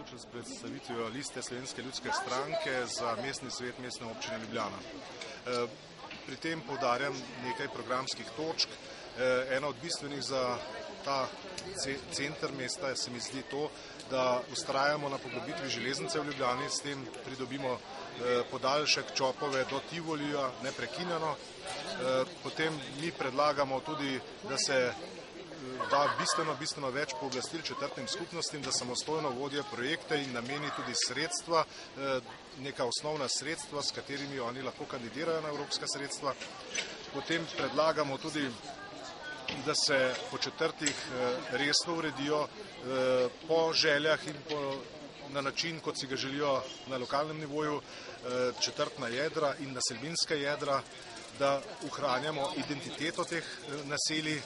začeli s predstavitvijo liste Slovenske ljudske stranke za mestni svet Mestne občine Ljubljana. Pri tem poudarjam nekaj programskih točk. Ena od bistvenih za ta center mesta se mi zdi to, da vztrajamo na poglobitvi železnice v Ljubljani, s tem pridobimo podaljšek Čopove do Tivolija neprekinjeno. Potem mi predlagamo tudi, da se da bistveno več pooblastil četrtnim skupnostim, da samostojno vodijo projekte in nameni tudi sredstva, neka osnovna sredstva, s katerimi oni lahko kandidirajo na evropska sredstva. Potem predlagamo tudi, da se po četrtih resno uredijo po željah in na način, kot si ga želijo na lokalnem nivoju, četrtna jedra in naselbinska jedra, da ohranjamo identiteto teh naselij,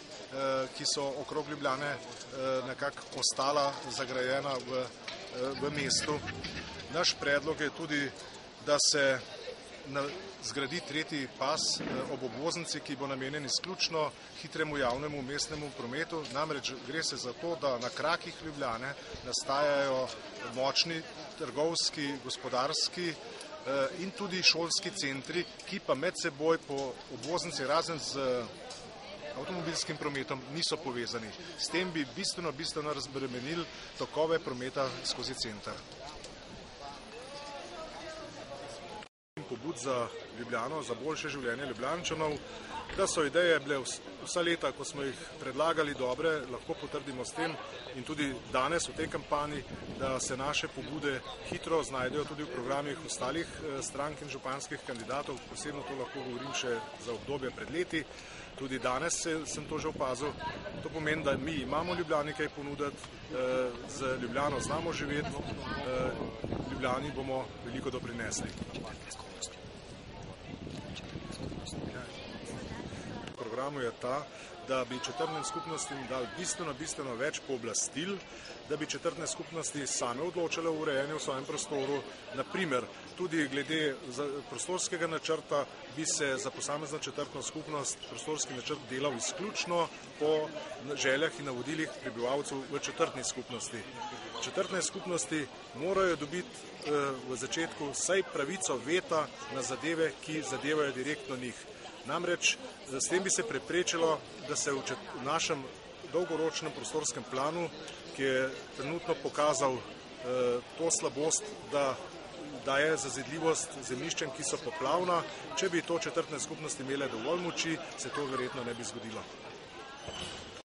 ki so okrog Ljubljane nekako ostala zagrajena v mestu. Naš predlog je tudi, da se zgradi tretji pas ob obvoznici, ki bo namenjen izključno hitremu javnemu mestnemu prometu. Namreč gre se za to, da na krakih Ljubljane nastajajo močni trgovski, gospodarski in tudi šolski centri, ki pa med seboj po obvoznici razen z avtomobilskim prometom niso povezani. S tem bi bistveno razbremenili tokove prometa skozi center. Pobud za Ljubljano, za boljše življenje Ljubljančanov, da so ideje bile vsa leta, ko smo jih predlagali, dobre, lahko potrdimo s tem in tudi danes v tej kampanji, da se naše pobude hitro znajdejo tudi v programih ostalih strank in županskih kandidatov. Posebno to lahko govorim še za obdobje pred leti. Tudi danes sem to že opazil. To pomeni, da mi imamo Ljubljani kaj ponuditi, z Ljubljano znamo živeti, Ljubljani bomo veliko doprinesli. V programu je ta, da bi četrtnim skupnostim dali bistveno več pooblastil, da bi četrtne skupnosti same odločale o urejanju v svojem prostoru. Naprimer, tudi glede prostorskega načrta bi se za posamezno četrtno skupnost prostorski načrt delal izključno po željah in navodilih prebivalcev v četrtni skupnosti. Četrtne skupnosti morajo dobiti v začetku vsaj pravico veta na zadeve, ki zadevajo direktno njih. Namreč s tem bi se preprečilo, da se v našem dolgoročnem prostorskem planu, ki je trenutno pokazal to slabost, da daje zazidljivost zemljiščem, ki so poplavna, če bi to četrtne skupnosti imele dovolj moči, se to verjetno ne bi zgodilo.